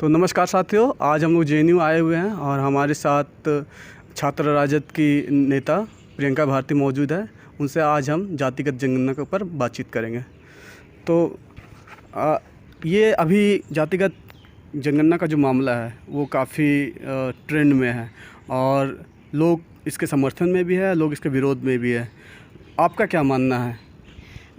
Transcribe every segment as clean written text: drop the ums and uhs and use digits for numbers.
तो नमस्कार साथियों, आज हम लोग जेएनयू आए हुए हैं और हमारे साथ छात्र राजद की नेता प्रियंका भारती मौजूद है। उनसे आज हम जातिगत जनगणना के ऊपर बातचीत करेंगे। तो ये अभी जातिगत जनगणना का जो मामला है वो काफ़ी ट्रेंड में है और लोग इसके समर्थन में भी है, लोग इसके विरोध में भी है। आपका क्या मानना है?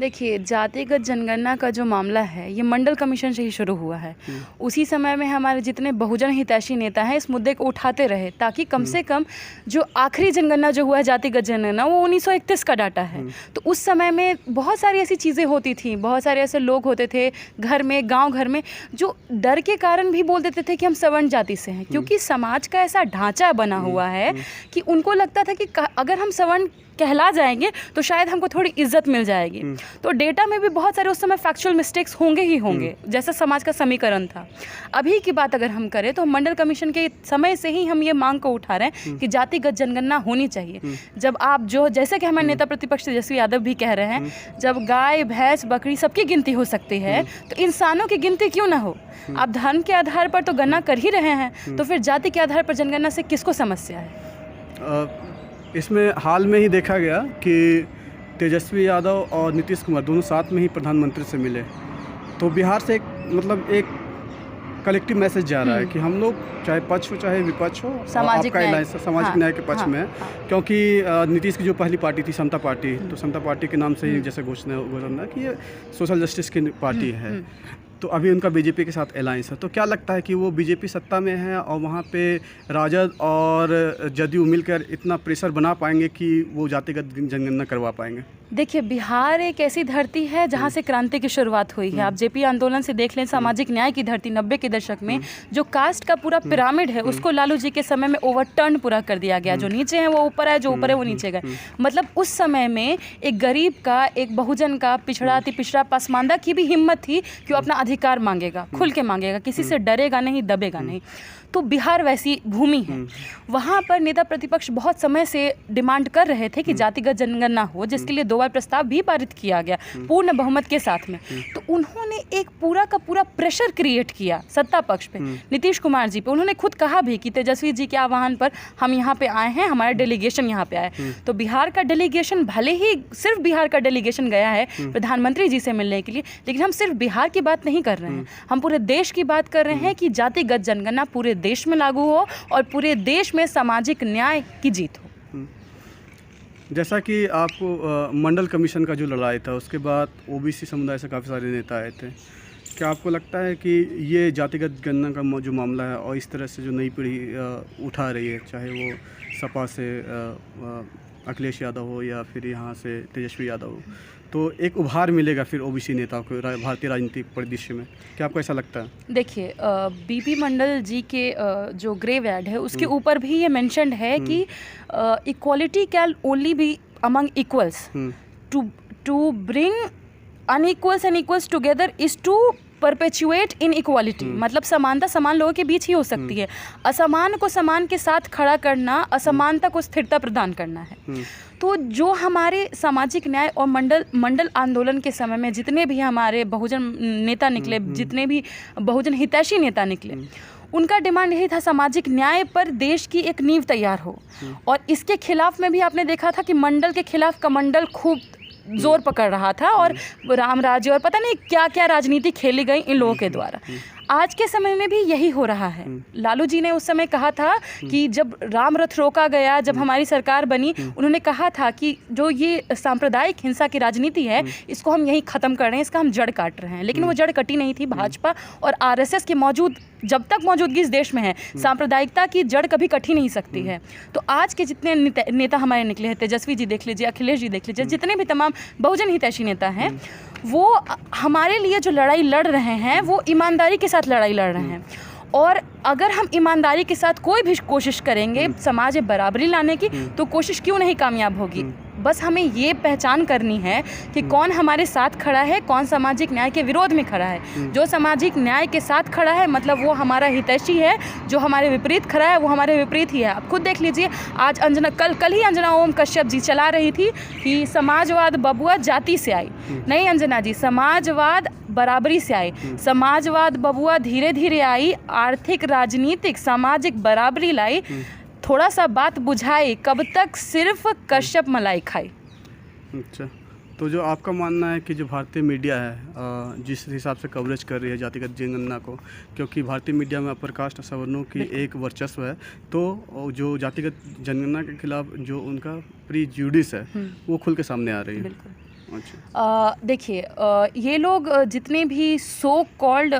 देखिए, जातिगत जनगणना का जो मामला है ये मंडल कमीशन से ही शुरू हुआ है। उसी समय में हमारे जितने बहुजन हितैषी नेता हैं इस मुद्दे को उठाते रहे ताकि कम से कम जो आखिरी जनगणना जो हुआ है जातिगत जनगणना वो 1931 का डाटा है। तो उस समय में बहुत सारी ऐसी चीज़ें होती थी, बहुत सारे ऐसे लोग होते थे घर में, गाँव घर में, जो डर के कारण भी बोल देते थे कि हम सवर्ण जाति से हैं, क्योंकि समाज का ऐसा ढांचा बना हुआ है कि उनको लगता था कि अगर हम सवर्ण कहला जाएंगे तो शायद हमको थोड़ी इज्जत मिल जाएगी। तो डेटा में भी बहुत सारे उस समय फैक्चुअल मिस्टेक्स होंगे ही होंगे, जैसा समाज का समीकरण था। अभी की बात अगर हम करें तो मंडल कमीशन के समय से ही हम ये मांग को उठा रहे हैं कि जातिगत जनगणना होनी चाहिए। जब आप जो जैसे कि हमारे नेता प्रतिपक्ष तेजस्वी यादव भी कह रहे हैं, जब गाय भैंस बकरी सबकी गिनती हो सकती है तो इंसानों की गिनती क्यों ना हो? आप धर्म के आधार पर तो गणना कर ही रहे हैं, तो फिर जाति के आधार पर जनगणना से किसको समस्या है? इसमें हाल में ही देखा गया कि तेजस्वी यादव और नीतीश कुमार दोनों साथ में ही प्रधानमंत्री से मिले। तो बिहार से एक कलेक्टिव मैसेज जा रहा है कि हम लोग चाहे पक्ष हो चाहे विपक्ष हो, सामाजिक न्याय के पक्ष में है। क्योंकि नीतीश की जो पहली पार्टी थी समता पार्टी, तो समता पार्टी के नाम से ही जैसे घोषणा कि ये सोशल जस्टिस की पार्टी है। तो अभी उनका बीजेपी के साथ अलायंस है। तो क्या लगता है कि वो बीजेपी सत्ता में है और वहाँ पे राजद और जदयू मिलकर इतना प्रेशर बना पाएंगे कि वो जातिगत जनगणना करवा पाएंगे? देखिए, बिहार एक ऐसी धरती है जहाँ से क्रांति की शुरुआत हुई है। आप जेपी आंदोलन से देख लें, सामाजिक न्याय की धरती 90 के दशक में जो कास्ट का पूरा पिरामिड है उसको लालू जी के समय में ओवरटर्न पूरा कर दिया गया। जो नीचे है वो ऊपर है, जो ऊपर है वो नीचे गए। मतलब उस समय में एक गरीब का, एक बहुजन का, पिछड़ा अति पिछड़ा पसमानदा की भी हिम्मत थी कि वो अपना अधिकार मांगेगा, खुल के मांगेगा, किसी से डरेगा नहीं, दबेगा नहीं। तो बिहार वैसी भूमि है। वहाँ पर नेता प्रतिपक्ष बहुत समय से डिमांड कर रहे थे कि जातिगत जनगणना हो, जिसके लिए 2 बार प्रस्ताव भी पारित किया गया पूर्ण बहुमत के साथ में। तो उन्होंने एक पूरा का पूरा प्रेशर क्रिएट किया सत्ता पक्ष पे, नीतीश कुमार जी पे। उन्होंने खुद कहा भी कि तेजस्वी जी के आह्वान पर हम यहाँ पे आए हैं, हमारा डेलीगेशन यहाँ पे आया। तो बिहार का डेलीगेशन, भले ही सिर्फ बिहार का डेलीगेशन गया है प्रधानमंत्री जी से मिलने के लिए, लेकिन हम सिर्फ बिहार की बात नहीं कर रहे हैं, हम पूरे देश की बात कर रहे हैं कि जातिगत जनगणना पूरे देश में लागू हो और पूरे देश में सामाजिक न्याय की जीत हो। जैसा कि आपको मंडल कमीशन का जो लड़ाई था उसके बाद ओबीसी समुदाय से काफ़ी सारे नेता आए थे। क्या आपको लगता है कि ये जातिगत गणना का जो मामला है और इस तरह से जो नई पीढ़ी उठा रही है, चाहे वो सपा से अखिलेश यादव हो या फिर यहाँ से तेजस्वी यादव हो, तो एक उभार मिलेगा फिर ओबीसी नेताओं को भारतीय राजनीतिक परिदृश्य में? क्या आपको ऐसा लगता है? देखिए, बीपी मंडल जी के जो ग्रेव यार्ड है उसके ऊपर भी ये मेंशन्ड है कि equality can only be among equals, to bring unequals and equals together is to perpetuate inequality. मतलब समानता समान लोगों के बीच ही हो सकती है। असमान को समान के साथ खड़ा करना असमानता को स्थिरता प्रदान करना है। तो जो हमारे सामाजिक न्याय और मंडल आंदोलन के समय में जितने भी हमारे बहुजन नेता निकले, जितने भी बहुजन हितैषी नेता निकले, उनका डिमांड यही था सामाजिक न्याय पर देश की एक नींव तैयार हो। और इसके खिलाफ में भी आपने देखा था कि मंडल के खिलाफ कमंडल खूब जोर पकड़ रहा था और राम राज्य और पता नहीं क्या क्या राजनीति खेली गई इन लोगों के द्वारा। आज के समय में भी यही हो रहा है। लालू जी ने उस समय कहा था कि जब राम रथ रोका गया, जब हमारी सरकार बनी, उन्होंने कहा था कि जो ये सांप्रदायिक हिंसा की राजनीति है इसको हम यहीं ख़त्म कर रहे हैं, इसका हम जड़ काट रहे हैं। लेकिन वो जड़ कटी नहीं थी। भाजपा और आरएसएस की जब तक मौजूदगी इस देश में है, सांप्रदायिकता की जड़ कभी कट ही नहीं सकती है। तो आज के जितने नेता हमारे निकले हैं, तेजस्वी जी देख लीजिए, अखिलेश जी देख लीजिए, जितने भी तमाम बहुजन हितैषी नेता हैं, वो हमारे लिए जो लड़ाई लड़ रहे हैं वो ईमानदारी के साथ लड़ाई लड़ रहे हैं। और अगर हम ईमानदारी के साथ कोई भी कोशिश करेंगे समाज में बराबरी लाने की, तो कोशिश क्यों नहीं कामयाब होगी। बस हमें ये पहचान करनी है कि कौन हमारे साथ खड़ा है, कौन सामाजिक न्याय के विरोध में खड़ा है। जो सामाजिक न्याय के साथ खड़ा है मतलब वो हमारा हितैषी है, जो हमारे विपरीत खड़ा है वो हमारे विपरीत ही है। आप खुद देख लीजिए, आज कल ही अंजना ओम कश्यप जी चला रही थी कि समाजवाद बबुआ जाति से आई। नहीं अंजना जी, समाजवाद बराबरी से आई। समाजवाद बबुआ धीरे धीरे आई, आर्थिक राजनीतिक सामाजिक बराबरी लाई, थोड़ा सा बात बुझाई, कब तक सिर्फ कश्यप मलाई खाई। अच्छा, तो जो आपका मानना है कि जो भारतीय मीडिया है जिस हिसाब से कवरेज कर रही है जातिगत जनगणना को, क्योंकि भारतीय मीडिया में अपर कास्ट सवर्णों की एक वर्चस्व है, तो जो जातिगत जनगणना के खिलाफ जो उनका प्रीजुडिस है वो खुल के सामने आ रही है। अच्छा, देखिए, ये लोग जितने भी सो कॉल्ड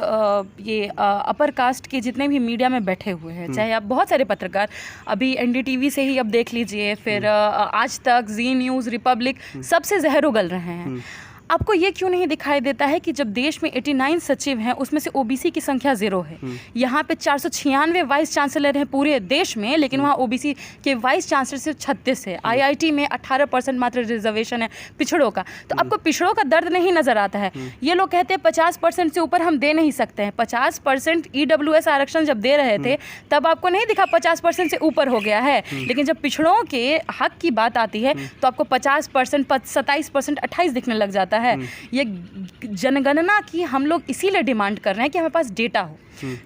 ये अपर कास्ट के जितने भी मीडिया में बैठे हुए हैं, चाहे आप बहुत सारे पत्रकार, अभी एनडीटीवी से ही अब देख लीजिए, फिर आज तक, जी न्यूज़, रिपब्लिक, सबसे जहर उगल रहे हैं। आपको ये क्यों नहीं दिखाई देता है कि जब देश में 89 सचिव हैं उसमें से ओबीसी की संख्या 0 है। यहाँ पे 496 वाइस चांसलर हैं पूरे देश में, लेकिन वहाँ ओबीसी के वाइस चांसलर सिर्फ 36 है। आईआईटी में 18% मात्र रिजर्वेशन है पिछड़ों का। तो आपको पिछड़ों का दर्द नहीं नजर आता है। ये लोग कहते हैं 50% से ऊपर हम दे नहीं सकते हैं। 50% EWS आरक्षण जब दे रहे थे तब आपको नहीं दिखा 50% से ऊपर हो गया है, लेकिन जब पिछड़ों के हक की बात आती है तो आपको 50%, 27%, 28 दिखने लग जाता है। ये जनगणना की हम लोग इसीलिए डिमांड कर रहे हैं कि हमारे पास डेटा हो।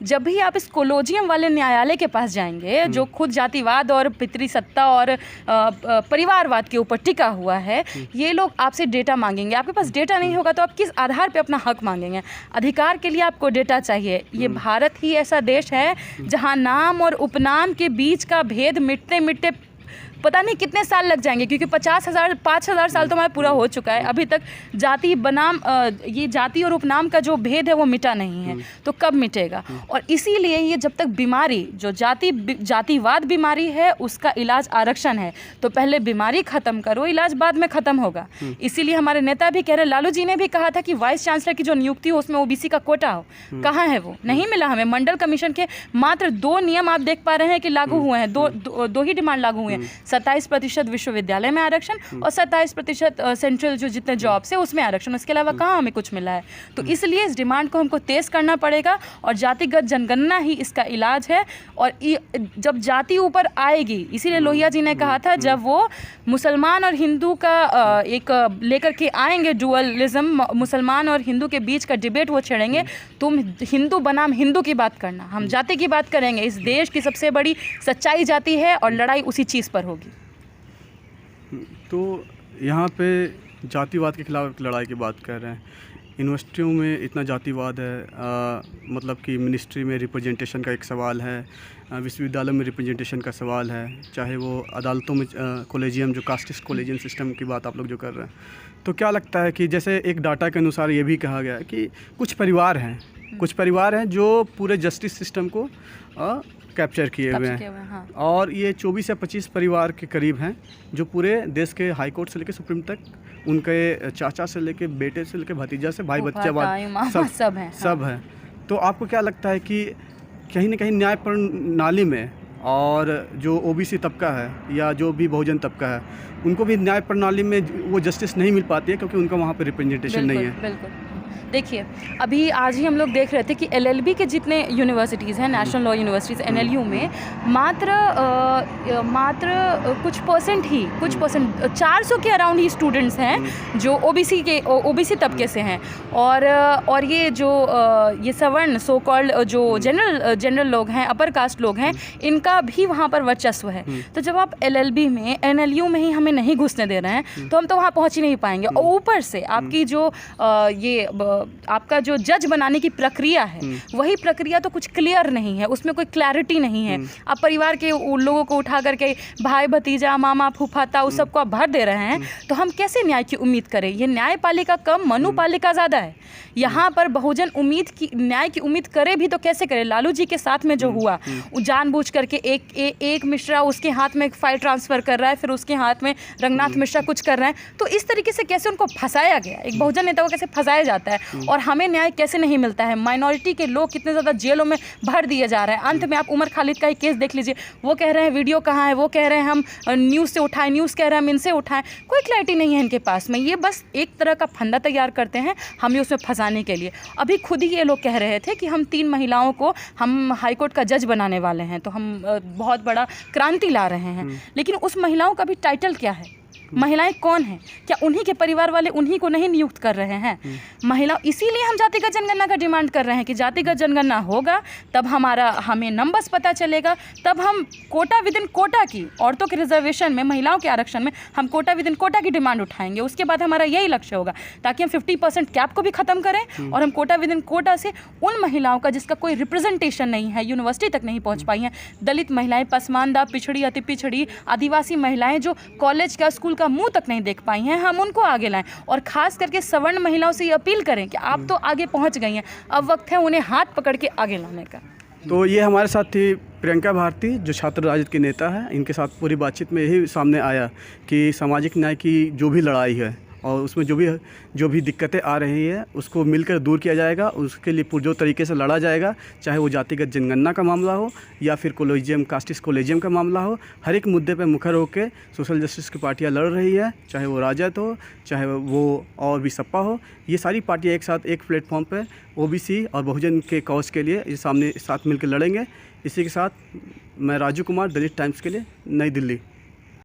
जब भी आप इस कोलोजियम वाले न्यायालय के पास जाएंगे जो खुद जातिवाद और पितृसत्ता और परिवारवाद के ऊपर टिका हुआ है, ये लोग आपसे डेटा मांगेंगे। आपके पास डेटा नहीं होगा तो आप किस आधार पे अपना हक मांगेंगे? अधिकार के लिए आपको डेटा चाहिए। ये भारत ही ऐसा देश है जहां नाम और उपनाम के बीच का भेद मिटते मिटते पता नहीं कितने साल लग जाएंगे, क्योंकि 5,000 साल तो हमारा पूरा हो चुका है, अभी तक जाति बनाम ये जाति और उपनाम का जो भेद है वो मिटा नहीं है। तो कब मिटेगा? और इसीलिए ये जब तक बीमारी जो जातिवाद बीमारी है उसका इलाज आरक्षण है, तो पहले बीमारी ख़त्म करो, इलाज बाद में ख़त्म होगा। इसीलिए हमारे नेता भी कह रहे, लालू जी ने भी कहा था कि वाइस चांसलर की जो नियुक्ति हो उसमें ओबीसी का कोटा हो। कहाँ है वो? नहीं मिला हमें। मंडल कमीशन के मात्र 2 नियम आप देख पा रहे हैं कि लागू हुए हैं, दो ही डिमांड लागू हुए हैं। 27% विश्वविद्यालय में आरक्षण और 27% सेंट्रल जो जितने जॉब्स है उसमें आरक्षण। उसके अलावा कहाँ हमें कुछ मिला है? तो इसलिए इस डिमांड को हमको तेज करना पड़ेगा और जातिगत जनगणना ही इसका इलाज है। और जब जाति ऊपर आएगी, इसीलिए लोहिया जी ने कहा था जब वो मुसलमान और हिंदू का एक लेकर के आएंगे डुअलिज्म, मुसलमान और हिंदू के बीच का डिबेट वो छेड़ेंगे, तुम हिंदू बनाम हिंदू की बात करना, हम जाति की बात करेंगे। इस देश की सबसे बड़ी सच्चाई जाति है और लड़ाई उसी चीज़ पर होगी। तो यहाँ पे जातिवाद के खिलाफ लड़ाई की बात कर रहे हैं। यूनिवर्सिटियों में इतना जातिवाद है, मतलब कि मिनिस्ट्री में रिप्रेजेंटेशन का एक सवाल है, विश्वविद्यालय में रिप्रेजेंटेशन का सवाल है, चाहे वो अदालतों में कॉलेजियम जो कास्टिस्ट कॉलेजियम सिस्टम की बात आप लोग जो कर रहे हैं। तो क्या लगता है कि जैसे एक डाटा के अनुसार ये भी कहा गया है कि कुछ परिवार हैं जो पूरे जस्टिस सिस्टम को कैप्चर किए हुए हैं। हाँ। और ये 24 या 25 परिवार के करीब हैं जो पूरे देश के हाई कोर्ट से लेकर सुप्रीम तक, उनके चाचा से लेकर बेटे से लेकर भतीजा से भाई बच्चा सब है। तो आपको क्या लगता है कि कहीं ना कहीं न्याय प्रणाली में और जो ओबीसी तबका है या जो भी बहुजन तबका है उनको भी न्याय प्रणाली में वो जस्टिस नहीं मिल पाती है क्योंकि उनका वहाँ पर रिप्रेजेंटेशन नहीं है? बिल्कुल। देखिए, अभी आज ही हम लोग देख रहे थे कि LLB के जितने यूनिवर्सिटीज़ हैं, नेशनल लॉ यूनिवर्सिटीज़ NLU में मात्र कुछ परसेंट 400 के अराउंड ही स्टूडेंट्स हैं जो ओबीसी तबके से हैं। और ये जो ये सवर्ण सो कॉल्ड जो जनरल लोग हैं, अपर कास्ट लोग हैं, इनका भी वहाँ पर वर्चस्व है। तो जब आप LLB में NLU में ही हमें नहीं घुसने दे रहे हैं तो हम तो वहाँ पहुँच ही नहीं पाएंगे। और ऊपर से आपकी जो आपका जो जज बनाने की प्रक्रिया है, वही प्रक्रिया तो कुछ क्लियर नहीं है, उसमें कोई क्लैरिटी नहीं है। आप परिवार के लोगों को उठा करके भाई भतीजा मामा फूफा ताऊ सबको आप भर दे रहे हैं, तो हम कैसे न्याय की उम्मीद करें? ये न्यायपालिका कम मनुपालिका ज़्यादा है। यहाँ पर बहुजन न्याय की उम्मीद करे भी तो कैसे करे? लालू जी के साथ में जो हुआ, जानबूझ करके एक मिश्रा उसके हाथ में फाइल ट्रांसफ़र कर रहा है, फिर उसके हाथ में रंगनाथ मिश्रा कुछ कर रहे हैं। तो इस तरीके से कैसे उनको फंसाया गया? एक बहुजन नेता को कैसे फंसाया जाता है? जाता है और हमें न्याय कैसे नहीं मिलता है। माइनॉरिटी के लोग कितने ज़्यादा जेलों में भर दिए जा रहे हैं। अंत में आप उमर खालिद का ही केस देख लीजिए, वो कह रहे हैं वीडियो कहाँ है, वो कह रहे हैं हम न्यूज़ से उठाएं, न्यूज़ कह रहे हैं हम इनसे उठाएं। कोई क्लैरिटी नहीं है इनके पास में, ये बस एक तरह का फंदा तैयार करते हैं हमें उसमें फंसाने के लिए। अभी खुद ही ये लोग कह रहे थे कि हम 3 महिलाओं को हम हाईकोर्ट का जज बनाने वाले हैं, तो हम बहुत बड़ा क्रांति ला रहे हैं। लेकिन उस महिलाओं का भी टाइटल क्या है, महिलाएं कौन हैं, क्या उन्हीं के परिवार वाले उन्हीं को नहीं नियुक्त कर रहे हैं महिला? इसीलिए हम जातिगत जनगणना का डिमांड कर रहे हैं कि जातिगत जनगणना होगा तब हमें नंबर्स पता चलेगा, तब हम कोटा विद इन कोटा की, औरतों के रिजर्वेशन में, महिलाओं के आरक्षण में हम कोटा विद इन कोटा की डिमांड उठाएंगे। उसके बाद हमारा यही लक्ष्य होगा ताकि हम 50% कैप को भी ख़त्म करें और हम कोटा विद इन कोटा से उन महिलाओं का जिसका कोई रिप्रेजेंटेशन नहीं है, यूनिवर्सिटी तक नहीं पहुँच पाई हैं, दलित महिलाएँ, पसमानदा, पिछड़ी, अति पिछड़ी, आदिवासी महिलाएँ जो कॉलेज का स्कूल का मुंह तक नहीं देख पाई हैं, हम उनको आगे लाएं। और खास करके सवर्ण महिलाओं से ये अपील करें कि आप तो आगे पहुंच गई हैं, अब वक्त है उन्हें हाथ पकड़ के आगे लाने का। तो ये हमारे साथ थी प्रियंका भारती, जो छात्र राजद की नेता है। इनके साथ पूरी बातचीत में यही सामने आया कि सामाजिक न्याय की जो भी लड़ाई है और उसमें जो भी दिक्कतें आ रही है उसको मिलकर दूर किया जाएगा। उसके लिए पुरजोर तरीके से लड़ा जाएगा, चाहे वो जातिगत जनगणना का मामला हो या फिर कोलेजियम, कास्टिस कोलेजियम का मामला हो। हर एक मुद्दे पे मुखर होकर सोशल जस्टिस की पार्टियां लड़ रही है, चाहे वो राजद हो, चाहे वो और भी सपा हो। ये सारी पार्टियाँ एक साथ एक प्लेटफॉर्म पर ओबीसी और बहुजन के कॉज के लिए साथ मिलकर लड़ेंगे। इसी के साथ मैं राजू कुमार, दलित टाइम्स के लिए, नई दिल्ली।